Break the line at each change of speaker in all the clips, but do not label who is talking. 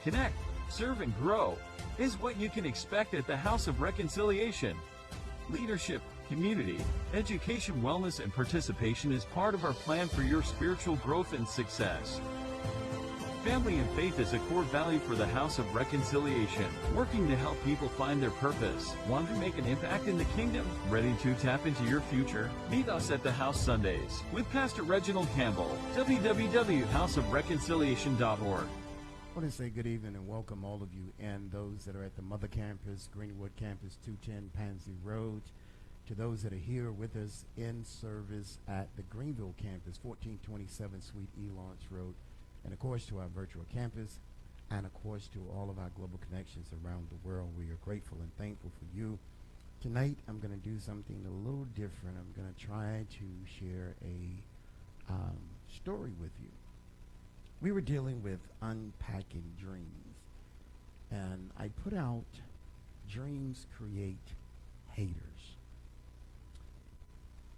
connect, serve, and grow is what you can expect at the House of Reconciliation. Leadership, community, education, wellness, and participation is part of our plan for your spiritual growth and success. Family and faith is a core value for the House of Reconciliation, working to help people find their purpose. Want to make an impact in the kingdom? Ready to tap into your future? Meet us at the House Sundays with Pastor Reginald Campbell, www.houseofreconciliation.org.
I want to say good evening and welcome all of you and those that are at the Mother Campus, Greenwood Campus, 210 Pansy Road, to those that are here with us in service at the Greenville Campus, 1427 Suite E. Lawrence Road, and of course to our virtual campus, and of course to all of our global connections around the world. We are grateful and thankful for you. Tonight I'm going to do something a little different. I'm going to try to share a story with you. We were dealing with unpacking dreams, and I put out dreams create haters.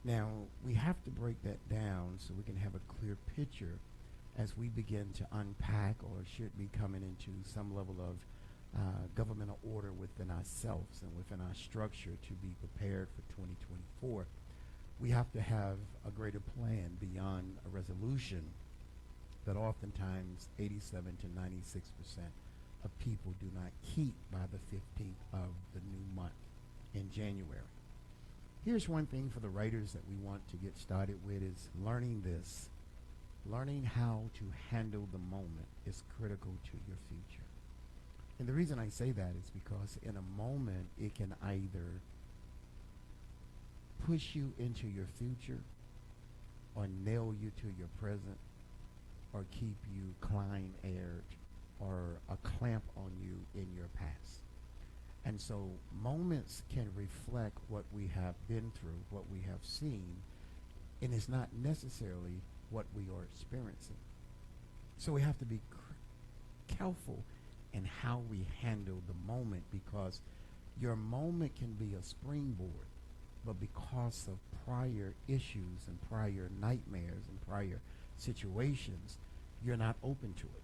Now we have to break that down so we can have a clear picture as we begin to unpack, or should be coming into some level of governmental order within ourselves and within our structure to be prepared for 2024. We have to have a greater plan beyond a resolution that oftentimes 87 to 96% of people do not keep by the 15th of the new month in January. Here's one thing for the writers that we want to get started with is learning this. Learning how to handle the moment is critical to your future. And the reason I say that is because in a moment, it can either push you into your future or nail you to your present or keep you climb-aired or a clamp on you in your past. And so moments can reflect what we have been through, what we have seen, and it's not necessarily what we are experiencing. So we have to be careful in how we handle the moment, because your moment can be a springboard, but because of prior issues and prior nightmares and prior situations, you're not open to it.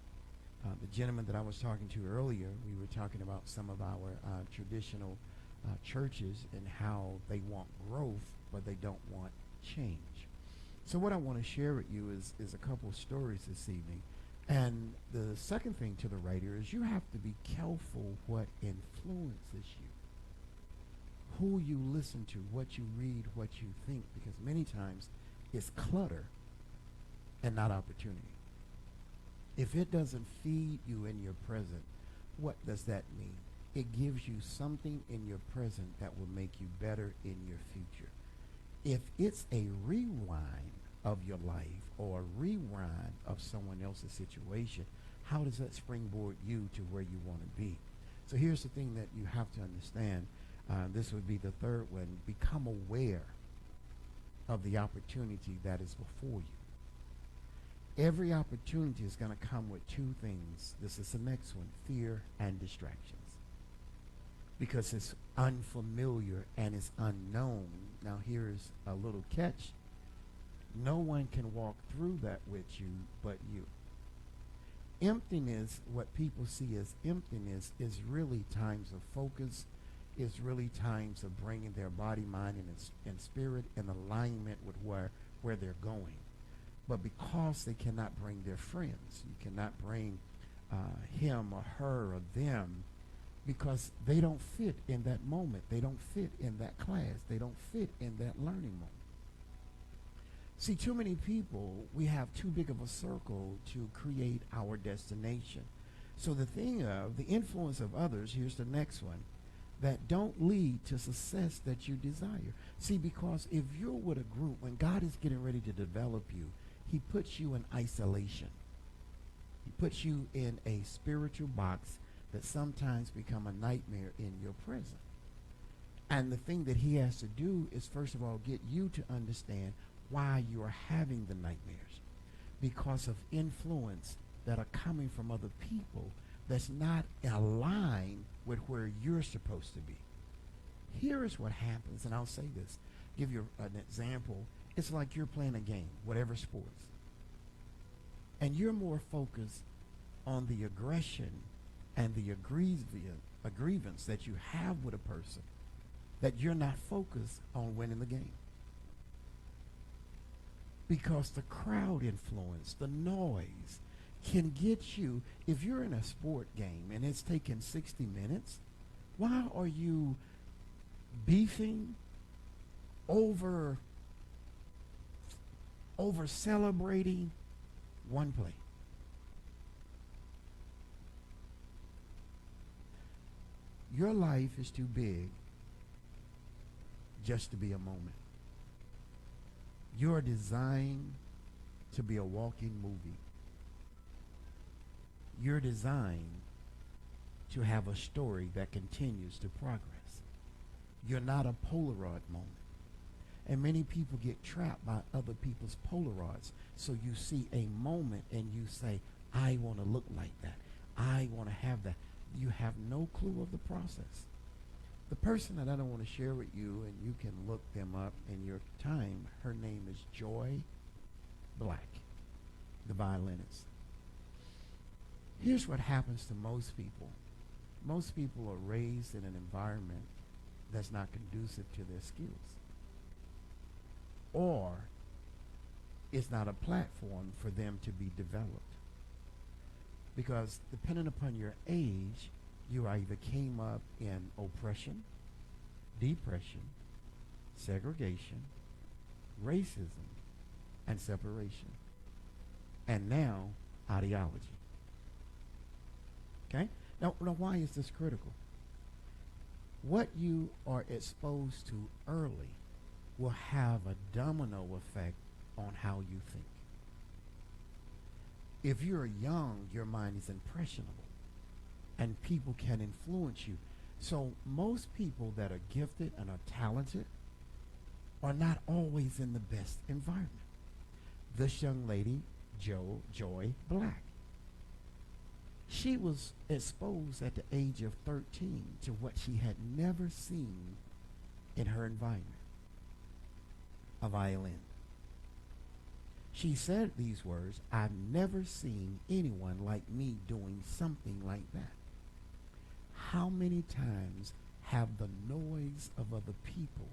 The gentleman that I was talking to earlier, we were talking about some of our traditional churches and how they want growth, but they don't want change. So what I want to share with you is a couple of stories this evening. And the second thing to the writer is you have to be careful what influences you, who you listen to, what you read, what you think, because many times it's clutter and not opportunity. If it doesn't feed you in your present, what does that mean? It gives you something in your present that will make you better in your future. If it's a rewind of your life or a rewind of someone else's situation, how does that springboard you to where you want to be? So here's the thing that you have to understand. This would be the third one. Become aware of the opportunity that is before you. Every opportunity is going to come with two things. This is the next one: fear and distractions. Because it's unfamiliar and it's unknown. Now here's a little catch. No one can walk through that with you but you. Emptiness, what people see as emptiness, is really times of focus, is really times of bringing their body, mind, and spirit in alignment with where they're going. But because they cannot bring their friends, you cannot bring him or her or them, because they don't fit in that moment. They don't fit in that class. They don't fit in that learning moment. See, too many people, we have too big of a circle to create our destination. So the thing of the influence of others, here's the next one, that don't lead to success that you desire. See, because if you're with a group, when God is getting ready to develop you, he puts you in isolation. He puts you in a spiritual box that sometimes become a nightmare in your present. And the thing that he has to do is, first of all, get you to understand why you are having the nightmares. Because of influence that are coming from other people that's not aligned with where you're supposed to be. Here is what happens, and I'll say this, give you an example. It's like you're playing a game, whatever sports, and you're more focused on the aggression and the grievance that you have with a person that you're not focused on winning the game. Because the crowd influence, the noise, can get you. If you're in a sport game and it's taking 60 minutes, why are you beefing over celebrating one play? Your life is too big just to be a moment. You're designed to be a walking movie. You're designed to have a story that continues to progress. You're not a Polaroid moment. And many people get trapped by other people's Polaroids. So you see a moment and you say, I want to look like that. I want to have that. You have no clue of the process. The person that I don't want to share with you, and you can look them up in your time, her name is Joy Black, the violinist. Here's what happens to most people. Most people are raised in an environment that's not conducive to their skills. Or it's not a platform for them to be developed. Because depending upon your age, you either came up in oppression, depression, segregation, racism, and separation. And now, ideology. Okay? Now, why is this critical? What you are exposed to early will have a domino effect on how you think. If you're young, your mind is impressionable, and people can influence you. So most people that are gifted and are talented are not always in the best environment. This young lady, Joy Black, she was exposed at the age of 13 to what she had never seen in her environment, a violin. She said these words, I've never seen anyone like me doing something like that. How many times have the noise of other people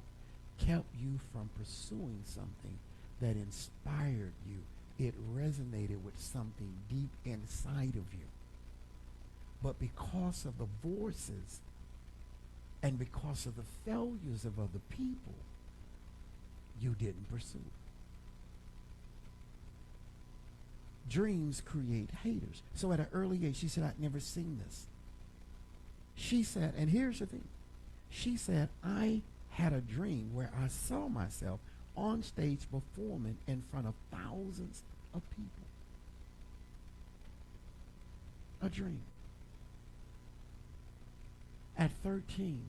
kept you from pursuing something that inspired you? It resonated with something deep inside of you. But because of the voices and because of the failures of other people, you didn't pursue it. Dreams create haters. So at an early age, she said, I'd never seen this. She said, and here's the thing. She said, I had a dream where I saw myself on stage performing in front of thousands of people. A dream. At 13,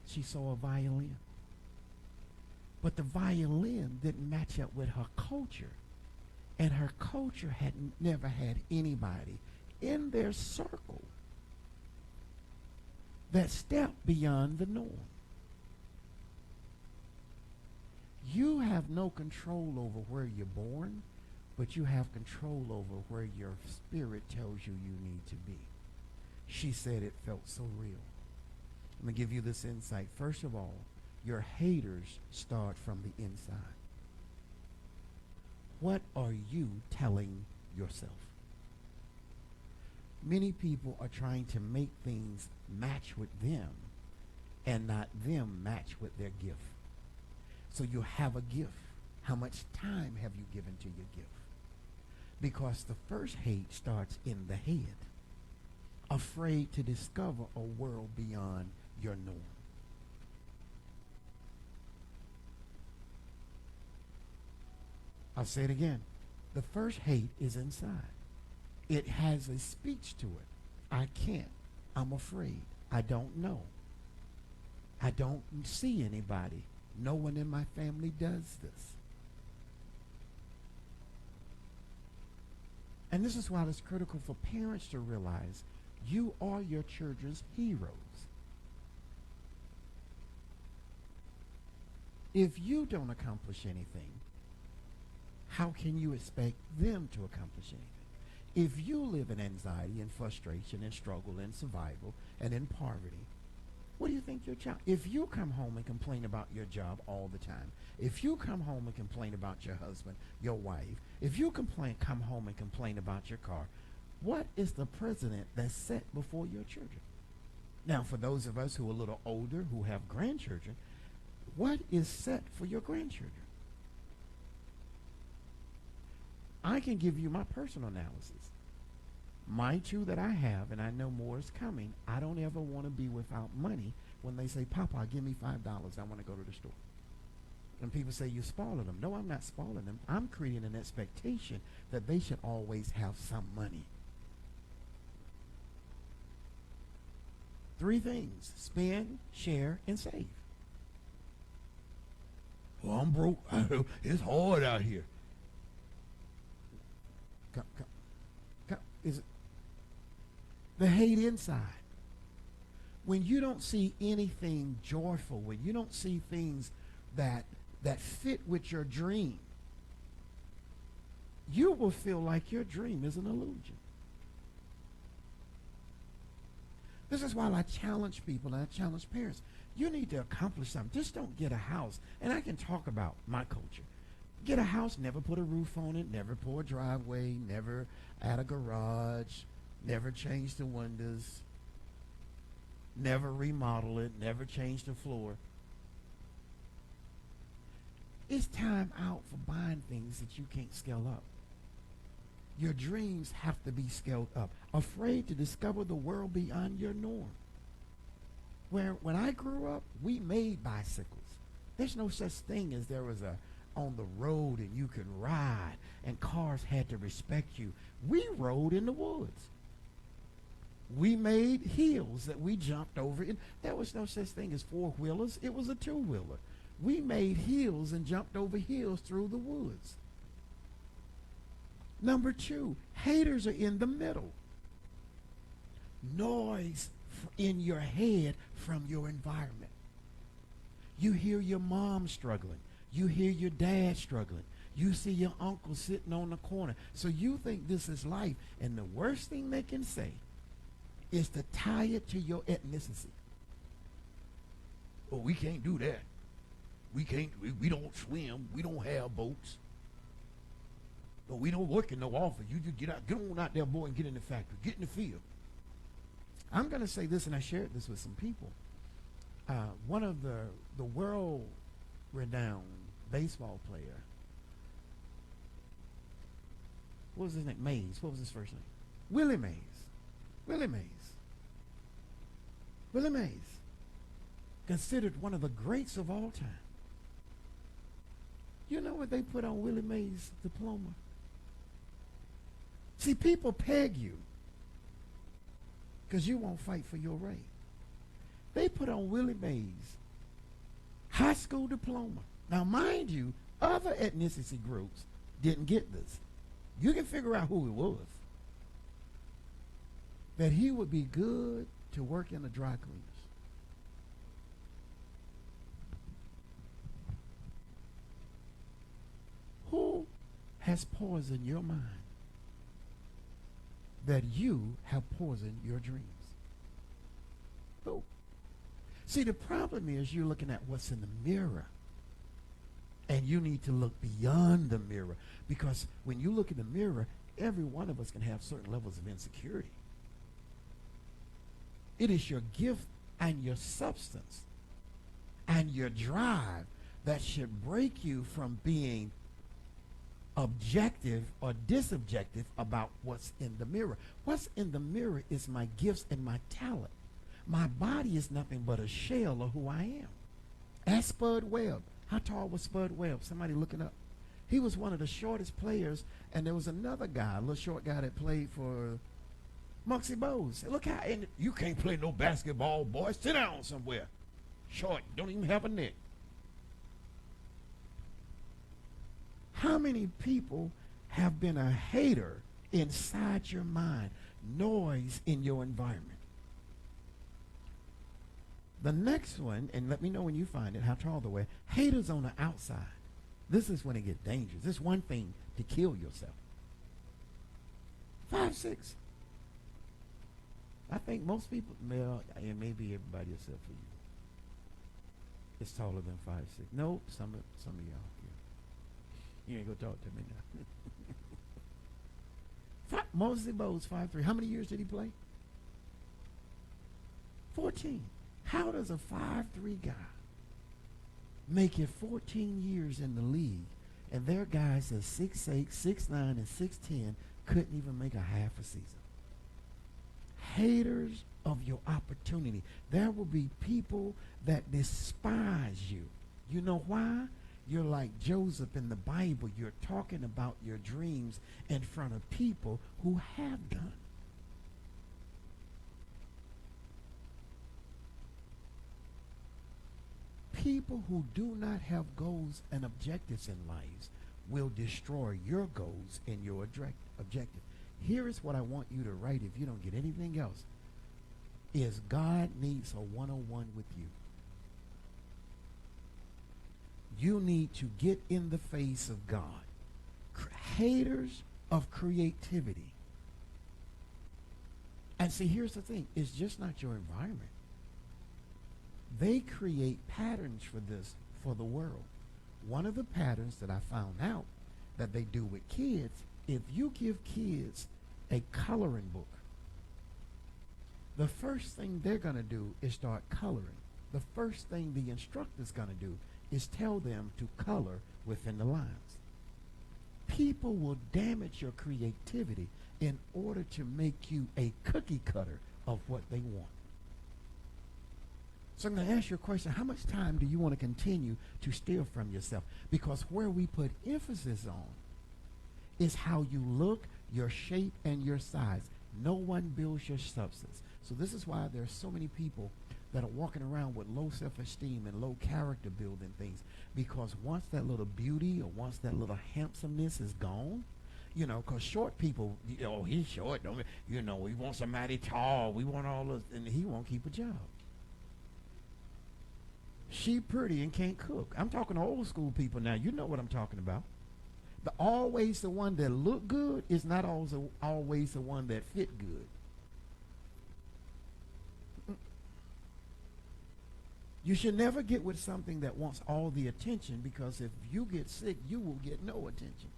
she saw a violin. But the violin didn't match up with her culture. And her culture had never had anybody in their circle that stepped beyond the norm. You have no control over where you're born, but you have control over where your spirit tells you you need to be. She said it felt so real. I'm going to give you this insight. First of all, your haters start from the inside. What are you telling yourself? Many people are trying to make things match with them and not them match with their gift. So you have a gift. How much time have you given to your gift? Because the first hate starts in the head, afraid to discover a world beyond your norm. I'll say it again. The first hate is inside. It has a speech to it. I can't. I'm afraid. I don't know. I don't see anybody. No one in my family does this. And this is why it's critical for parents to realize you are your children's heroes. If you don't accomplish anything, how can you expect them to accomplish anything? If you live in anxiety and frustration and struggle and survival and in poverty, what do you think your child? If you come home and complain about your job all the time, if you come home and complain about your husband, your wife, if you come home and complain about your car, what is the precedent that's set before your children? Now, for those of us who are a little older, who have grandchildren, what is set for your grandchildren? I can give you my personal analysis. My two that I have, and I know more is coming, I don't ever want to be without money when they say, Papa, give me $5. I want to go to the store. And people say, you're spoiling them. No, I'm not spoiling them. I'm creating an expectation that they should always have some money. 3 things: spend, share, and save. Well, I'm broke. It's hard out here. Is it the hate inside? When you don't see anything joyful, when you don't see things that fit with your dream, you will feel like your dream is an illusion. This is why I challenge people and I challenge parents. You need to accomplish something. Just don't get a house. And I can talk about my culture. Get a house, never put a roof on it, never pour a driveway, never add a garage, never change the windows, never remodel it, never change the floor. It's time out for buying things that you can't scale up. Your dreams have to be scaled up. Afraid to discover the world beyond your norm. When I grew up, we made bicycles. There's no such thing as there was a on the road and you could ride and cars had to respect you. We rode in the woods. We made hills that we jumped over. There was no such thing as 4-wheelers. It was a 2-wheeler. We made hills and jumped over hills through the woods. Number 2, haters are in the middle. Noise in your head from your environment. You hear your mom struggling. You hear your dad struggling. You see your uncle sitting on the corner. So you think this is life. And the worst thing they can say is to tie it to your ethnicity. Oh, we can't do that. We can't, we don't swim. We don't have boats. No, we don't work in no office. You just get on out there, boy, and get in the factory. Get in the field. I'm going to say this, and I shared this with some people. One of the world-renowned baseball player, what was his name? Mays. What was his first name? Willie Mays. Willie Mays. Willie Mays. Considered one of the greats of all time. You know what they put on Willie Mays' diploma? See, people peg you because you won't fight for your right. They put on Willie Mays' high school diploma. Now, mind you, other ethnicity groups didn't get this. You can figure out who it was. That he would be good to work in the dry cleaners. Who has poisoned your mind that you have poisoned your dreams? Who? See, the problem is you're looking at what's in the mirror. And you need to look beyond the mirror. Because when you look in the mirror, every one of us can have certain levels of insecurity. It is your gift and your substance and your drive that should break you from being objective or disobjective about what's in the mirror. What's in the mirror is my gifts and my talent. My body is nothing but a shell of who I am. Ask Spud Webb. How tall was Spud Webb? Somebody looking up. He was one of the shortest players, and there was another guy, a little short guy that played for Muggsy Bogues. Look how, and you can't play no basketball, boy. Sit down somewhere. Short, don't even have a neck. How many people have been a hater inside your mind? Noise in your environment. The next one, and let me know when you find it, how tall the way, haters on the outside. This is when it gets dangerous. This is one thing to kill yourself. 5'6". I think most people, well, and maybe everybody except for you, is taller than 5'6". No, some of y'all. Yeah. You ain't gonna talk to me now. Mosley Bowles 5'3". How many years did he play? 14. How does a 5'3" guy make it 14 years in the league, and their guys at 6'8", 6'9", and 6'10" couldn't even make a half a season? Haters of your opportunity. There will be people that despise you. You know why? You're like Joseph in the Bible. You're talking about your dreams in front of people who have done. People who do not have goals and objectives in life will destroy your goals and your objective. Here is what I want you to write if you don't get anything else. Is God needs a one-on-one with you. You need to get in the face of God. Haters of creativity. And see, here's the thing. It's just not your environment. They create patterns for this for the world. One of the patterns that I found out that they do with kids, if you give kids a coloring book, the first thing they're going to do is start coloring. The first thing the instructor's going to do is tell them to color within the lines. People will damage your creativity in order to make you a cookie cutter of what they want. So I'm going to ask you a question. How much time do you want to continue to steal from yourself? Because where we put emphasis on is how you look, your shape, and your size. No one builds your substance. So this is why there are so many people that are walking around with low self-esteem and low character building things. Because once that little beauty or once that little handsomeness is gone, you know, because short people, oh, he's short. Don't you know, we want somebody tall. We want all this, and he won't keep a job. She pretty and can't cook. I'm talking to old school people now. You know what I'm talking about. Always the one that look good is not always the one that fit good. You should never get with something that wants all the attention, because if you get sick, you will get no attention.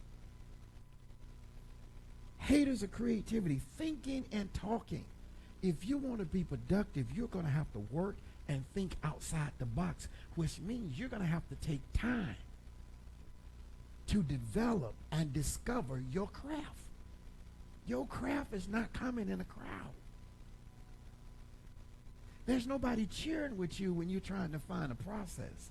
Haters of creativity, thinking and talking. If you want to be productive, you're going to have to work and think outside the box, which means you're going to have to take time to develop and discover your craft. Your craft is not coming in a crowd. There's nobody cheering with you when you're trying to find a process.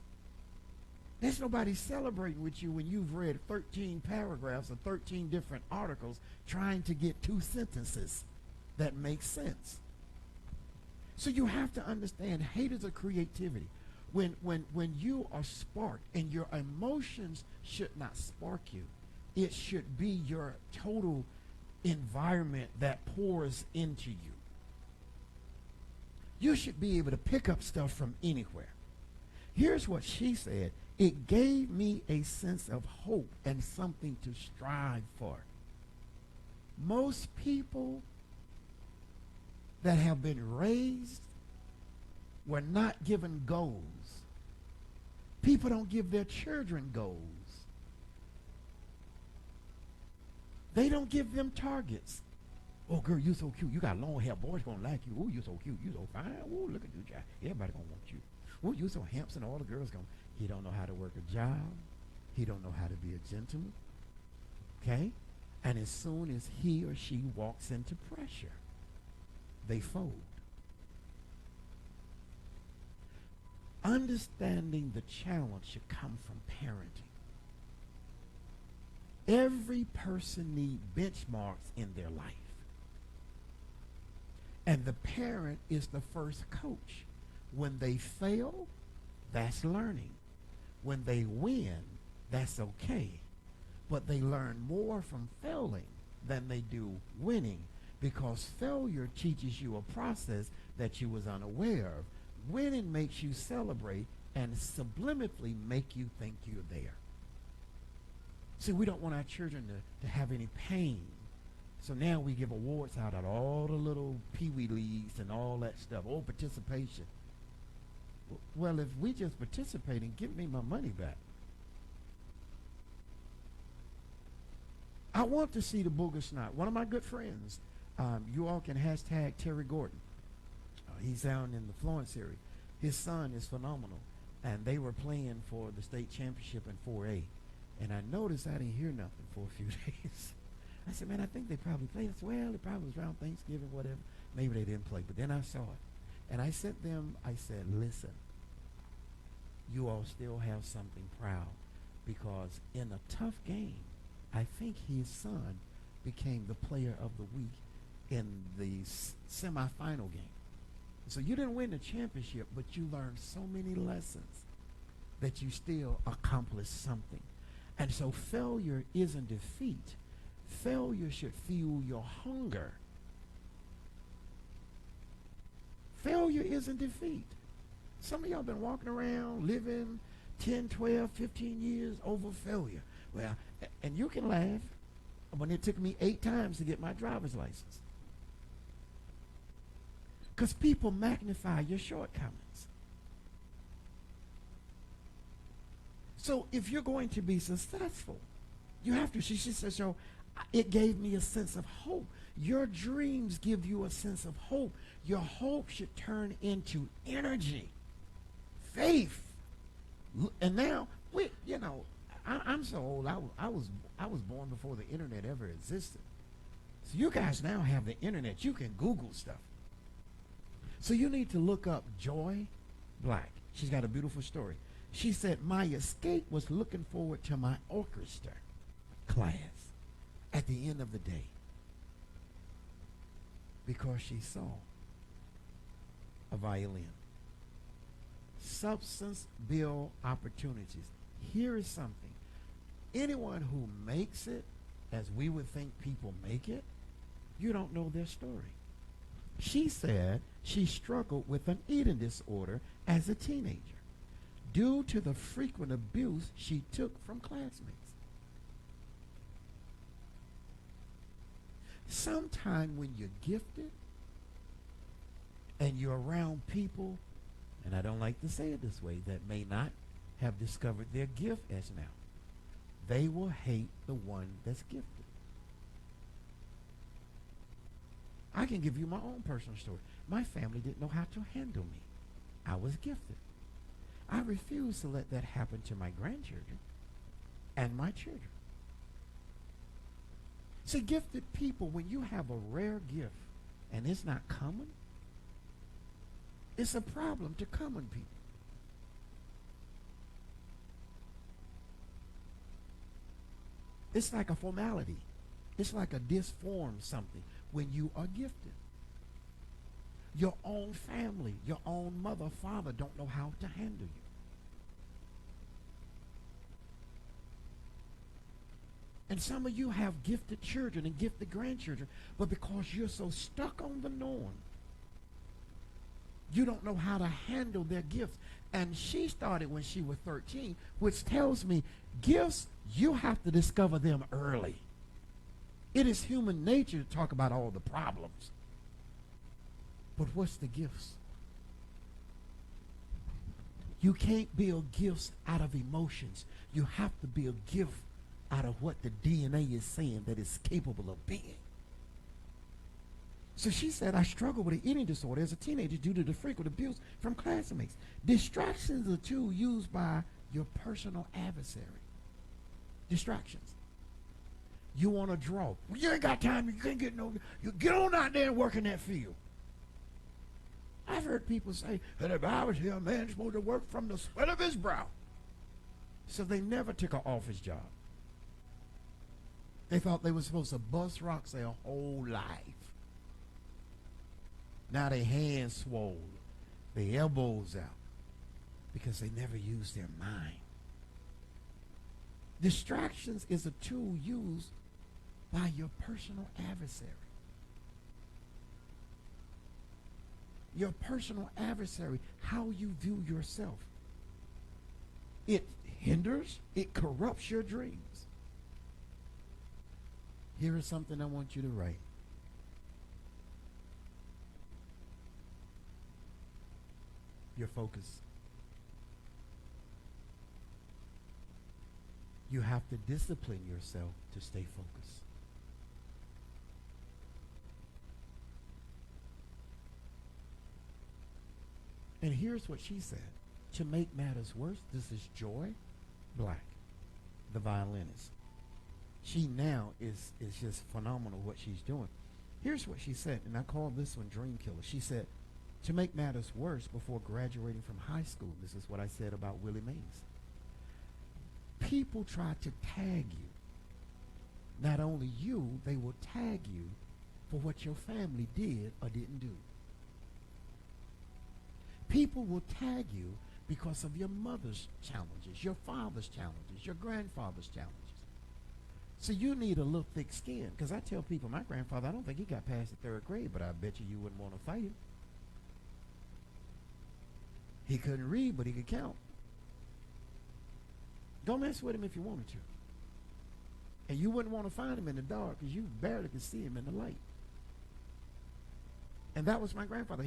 There's nobody celebrating with you when you've read 13 paragraphs or 13 different articles trying to get 2 sentences that make sense. So you have to understand, haters of creativity. When you are sparked, and your emotions should not spark you, it should be your total environment that pours into you. You should be able to pick up stuff from anywhere. Here's what she said. It gave me a sense of hope and something to strive for. Most people that have been raised were not given goals. People don't give their children goals. They don't give them targets. Oh, girl, you so cute. You got long hair. Boys gonna like you. Oh, you so cute. You so fine. Oh, look at you, child. Everybody gonna want you. Oh, you so handsome. All the girls gonna. He don't know how to work a job. He don't know how to be a gentleman. Okay? And as soon as he or she walks into pressure, they fold. Understanding the challenge should come from parenting. Every person needs benchmarks in their life. And the parent is the first coach. When they fail, that's learning. When they win, that's okay. But they learn more from failing than they do winning, because failure teaches you a process that you was unaware of. Winning makes you celebrate and subliminally make you think you're there. See, we don't want our children to have any pain. So now we give awards out at all the little peewee leagues and all that stuff. Oh, participation. Well, if we just participating, give me my money back. I want to see the booger snot. One of my good friends, you all can hashtag Terry Gordon. He's down in the Florence area. His son is phenomenal. And they were playing for the state championship in 4A. And I noticed I didn't hear nothing for a few days. I said, man, I think they probably played. I said, well, it probably was around Thanksgiving, whatever. Maybe they didn't play. But then I saw it. And I sent them, I said, listen, you all still have something proud. Because in a tough game, I think his son became the player of the week in the semifinal game. So you didn't win the championship, but you learned so many lessons that you still accomplished something. And so failure isn't defeat. Failure should fuel your hunger. Failure isn't defeat. Some of y'all been walking around living 10, 12, 15 years over failure. Well, and you can laugh, but it took me 8 times to get my driver's license. Because people magnify your shortcomings. So if you're going to be successful, you have to. She says, so it gave me a sense of hope. Your dreams give you a sense of hope. Your hope should turn into energy, faith. And now, I'm so old. I was born before the internet ever existed. So you guys now have the internet. You can Google stuff. So you need to look up Joy Black. She's got a beautiful story. She said, my escape was looking forward to my orchestra class at the end of the day because she saw a violin. Substance build opportunities. Here is something. Anyone who makes it, as we would think people make it, you don't know their story. She said she struggled with an eating disorder as a teenager due to the frequent abuse she took from classmates. Sometime when you're gifted and you're around people, and I don't like to say it this way, that may not have discovered their gift as now, they will hate the one that's gifted. I can give you my own personal story. My family didn't know how to handle me. I was gifted. I refuse to let that happen to my grandchildren and my children. See, gifted people, when you have a rare gift and it's not common, it's a problem to common people. It's like a formality. It's like a disformed something when you are gifted. Your own family, your own mother, father don't know how to handle you. And some of you have gifted children and gifted grandchildren, but because you're so stuck on the norm, you don't know how to handle their gifts. And she started when she was 13, which tells me gifts, you have to discover them early. It is human nature to talk about all the problems. But what's the gifts? You can't build gifts out of emotions. You have to build gift out of what the DNA is saying that it's capable of being. So she said, I struggled with an eating disorder as a teenager due to the frequent abuse from classmates. Distractions are a tool used by your personal adversary. Distractions. You want to draw. Well, you ain't got time. You can't get no. You get on out there and work in that field. I've heard people say that if I was here, a man's supposed to work from the sweat of his brow. So they never took an office job. They thought they were supposed to bust rocks their whole life. Now their hands swole, their elbows out, because they never used their mind. Distractions is a tool used by your personal adversary. Your personal adversary, how you view yourself. It hinders, it corrupts your dreams. Here is something I want you to write. Your focus. You have to discipline yourself to stay focused. And here's what she said. To make matters worse, this is Joy Black, the violinist. She now is just phenomenal what she's doing. Here's what she said, and I call this one Dream Killer. She said, to make matters worse, before graduating from high school, this is what I said about Willie Mays. People try to tag you. Not only you, they will tag you for what your family did or didn't do. People will tag you because of your mother's challenges, your father's challenges, your grandfather's challenges. So you need a little thick skin. Because I tell people, my grandfather, I don't think he got past the third grade, but I bet you wouldn't want to fight him. He couldn't read, but he could count. Don't mess with him if you wanted to. And you wouldn't want to find him in the dark because you barely could see him in the light. And that was my grandfather.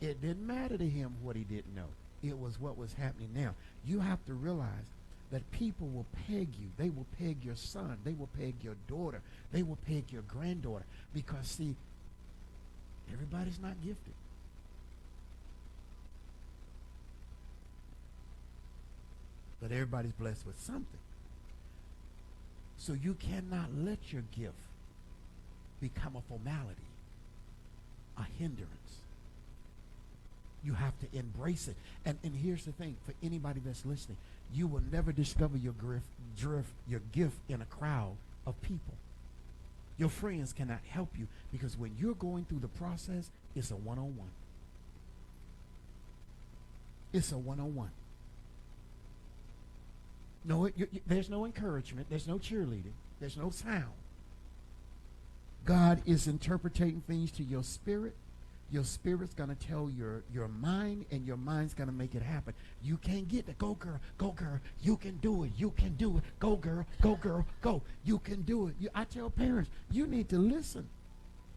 It didn't matter to him what he didn't know. It was what was happening now. You have to realize that people will peg you. They will peg your son. They will peg your daughter. They will peg your granddaughter. Because, see, everybody's not gifted. But everybody's blessed with something. So you cannot let your gift become a formality, a hindrance. You have to embrace it. And here's the thing, for anybody that's listening, you will never discover your gift in a crowd of people. Your friends cannot help you because when you're going through the process, it's a one-on-one. It's a one-on-one. No, there's no encouragement. There's no cheerleading. There's no sound. God is interpreting things to your spirit. Your spirit's going to tell your mind, and your mind's going to make it happen. You can't get it. Go, girl. Go, girl. You can do it. You can do it. Go, girl. Go, girl. Go. You can do it. I tell parents, you need to listen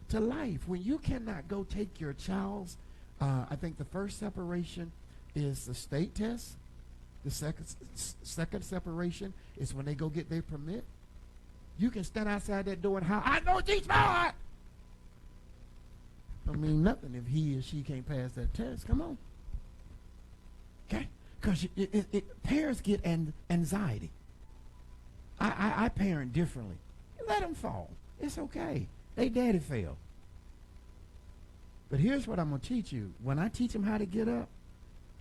to life. When you cannot go take your child's, I think the first separation is the state test. The second separation is when they go get their permit. You can stand outside that door and holler, I know she's smart. Don't mean nothing if he or she can't pass that test. Come on. Okay? Because parents get anxiety. I parent differently. Let them fall. It's okay. They daddy failed. But here's what I'm going to teach you. When I teach them how to get up,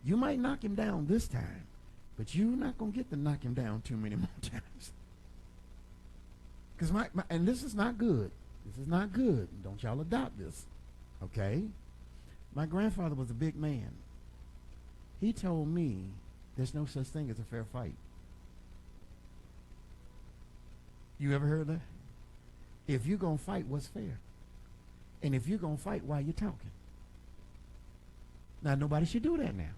you might knock him down this time, but you're not going to get to knock him down too many more times. Because and this is not good. This is not good. Don't y'all adopt this. Okay? My grandfather was a big man. He told me there's no such thing as a fair fight. You ever heard that? If you're going to fight, what's fair? And if you're going to fight, why are you talking? Now, nobody should do that now.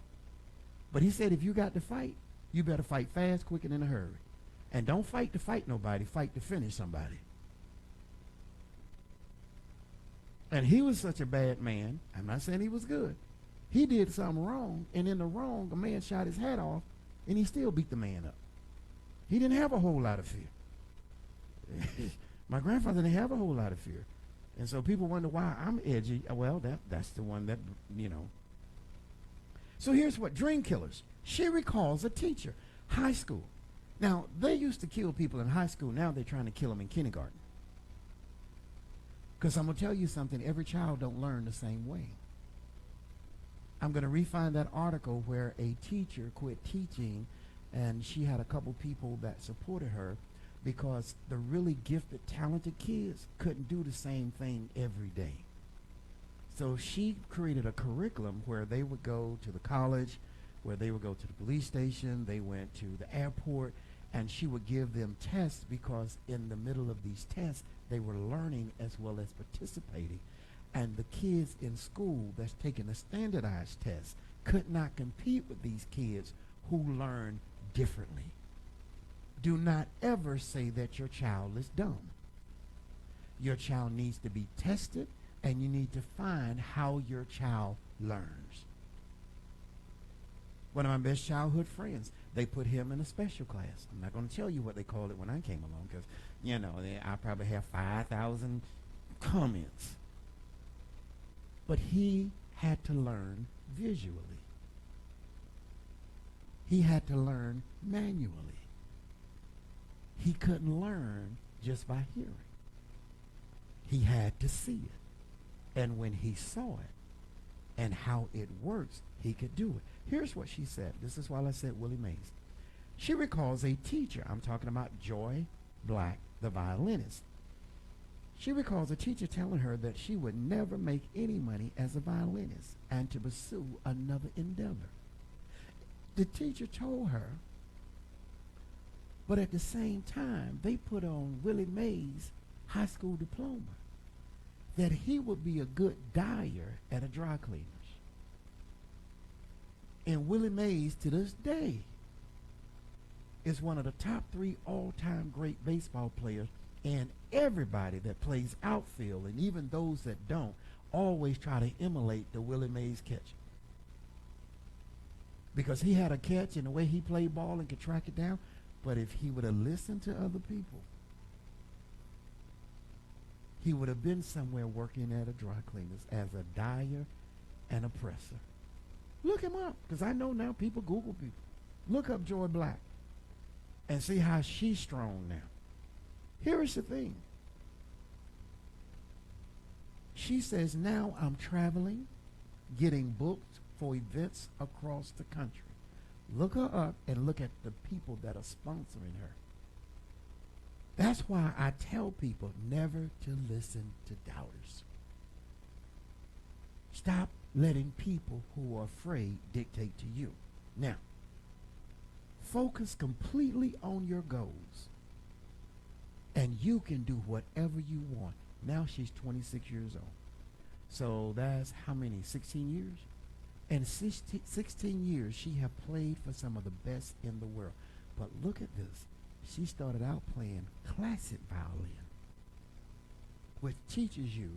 But he said if you got to fight, you better fight fast, quick, and in a hurry. And don't fight to fight nobody. Fight to finish somebody. And he was such a bad man. I'm not saying he was good. He did something wrong, and in the wrong, a man shot his hat off, and he still beat the man up. He didn't have a whole lot of fear. My grandfather didn't have a whole lot of fear. And so people wonder why I'm edgy. Well, that's the one that, you know. So here's what, dream killers. She recalls a teacher, high school. Now, they used to kill people in high school. Now they're trying to kill them in kindergarten. Because I'm going to tell you something, every child don't learn the same way. I'm going to re-find that article where a teacher quit teaching, and she had a couple people that supported her because the really gifted, talented kids couldn't do the same thing every day. So she created a curriculum where they would go to the college, where they would go to the police station, they went to the airport, and she would give them tests because in the middle of these tests, they were learning as well as participating. And the kids in school that's taking a standardized test could not compete with these kids who learn differently. Do not ever say that your child is dumb. Your child needs to be tested, and you need to find how your child learns. One of my best childhood friends, they put him in a special class. I'm not going to tell you what they called it when I came along because, I probably have 5,000 comments. But he had to learn visually. He had to learn manually. He couldn't learn just by hearing. He had to see it. And when he saw it and how it works, he could do it. Here's what she said. This is why I said Willie Mays. She recalls a teacher. I'm talking about Joy Black, the violinist. She recalls a teacher telling her that she would never make any money as a violinist and to pursue another endeavor. The teacher told her, but at the same time, they put on Willie Mays' high school diploma that he would be a good dyer at a dry cleaner's. And Willie Mays, to this day, is one of the top 3 all-time great baseball players, and everybody that plays outfield, and even those that don't, always try to emulate the Willie Mays catch. Because he had a catch in the way he played ball and could track it down, but if he would have listened to other people, he would have been somewhere working at a dry cleaner's as a dyer and a presser. Look him up, because I know now people Google people. Look up Joy Black and see how she's strong now. Here is the thing. She says, now I'm traveling, getting booked for events across the country. Look her up and look at the people that are sponsoring her. That's why I tell people never to listen to doubters. Stop letting people who are afraid dictate to you. Now, focus completely on your goals, and you can do whatever you want. Now she's 26 years old. So that's how many? 16 years? And 16 years she have played for some of the best in the world. But look at this. She started out playing classic violin, which teaches you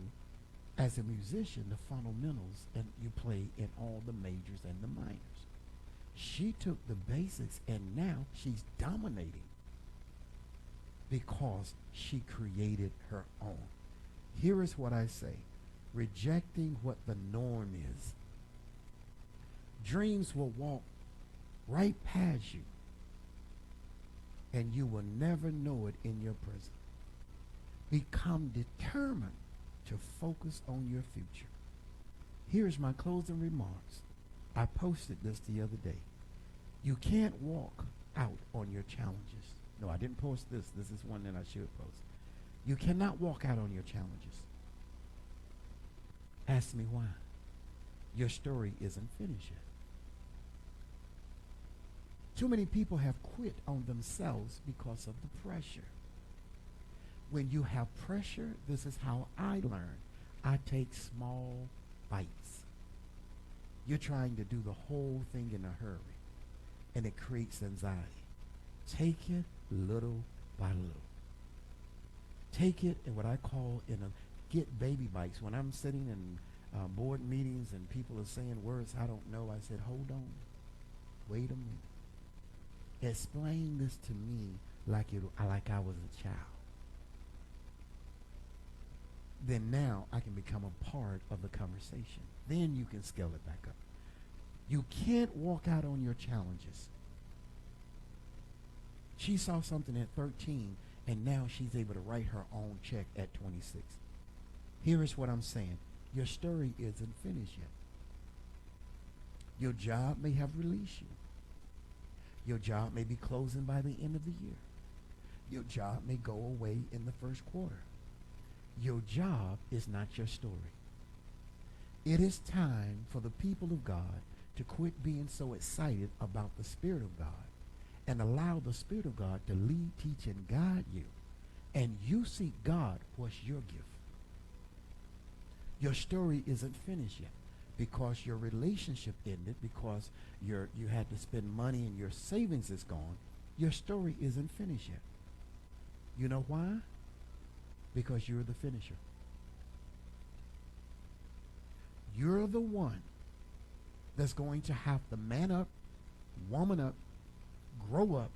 as a musician the fundamentals, and you play in all the majors and the minors. She took the basics, and now she's dominating because she created her own. Here is what I say. Rejecting what the norm is. Dreams will walk right past you, and you will never know it in your present. Become determined to focus on your future. Here's my closing remarks. I posted this the other day. You can't walk out on your challenges. No, I didn't post this. This is one that I should post. You cannot walk out on your challenges. Ask me why. Your story isn't finished yet. Too many people have quit on themselves because of the pressure. When you have pressure, this is how I learn. I take small bites. You're trying to do the whole thing in a hurry, and it creates anxiety. Take it little by little. Take it in what I call get baby bites. When I'm sitting in board meetings and people are saying words I don't know, I said, hold on. Wait a minute. Explain this to me like I was a child. Then now I can become a part of the conversation. Then you can scale it back up. You can't walk out on your challenges. She saw something at 13, and now she's able to write her own check at 26. Here is what I'm saying. Your story isn't finished yet. Your job may have released you. Your job may be closing by the end of the year. Your job may go away in the first quarter. Your job is not your story. It is time for the people of God to quit being so excited about the Spirit of God and allow the Spirit of God to lead, teach, and guide you. And you seek God, what's your gift? Your story isn't finished yet because your relationship ended, because you had to spend money and your savings is gone. Your story isn't finished yet. You know why? because you're the finisher. You're the one that's going to have to man up, woman up, grow up,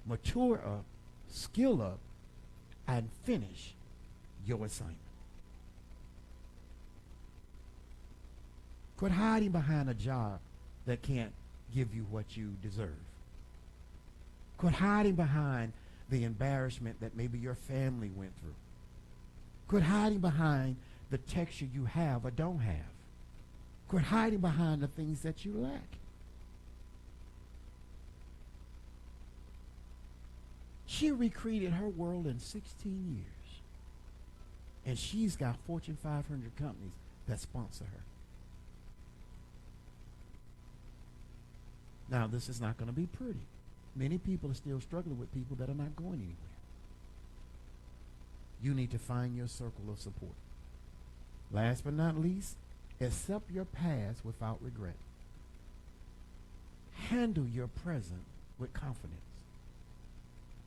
mature up, skill up, and finish your assignment. Quit hiding behind a job that can't give you what you deserve. Quit hiding behind the embarrassment that maybe your family went through. Quit hiding behind the texture you have or don't have. Quit hiding behind the things that you lack. She recreated her world in 16 years. And she's got Fortune 500 companies that sponsor her. Now, this is not going to be pretty. Many people are still struggling with people that are not going anywhere. You need to find your circle of support. Last but not least, accept your past without regret. Handle your present with confidence.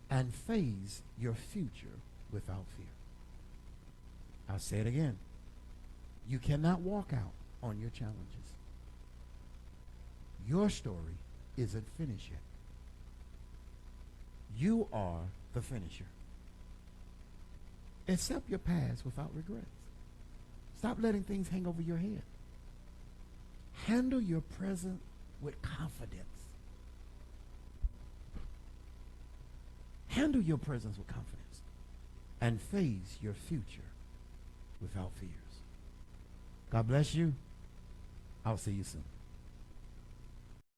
And face your future without fear. I'll say it again. You cannot walk out on your challenges. Your story isn't finished yet. You are the finisher. Accept your past without regrets. Stop letting things hang over your head. Handle your present with confidence. Handle your presence with confidence and face your future without fears. God bless you. I'll see you soon.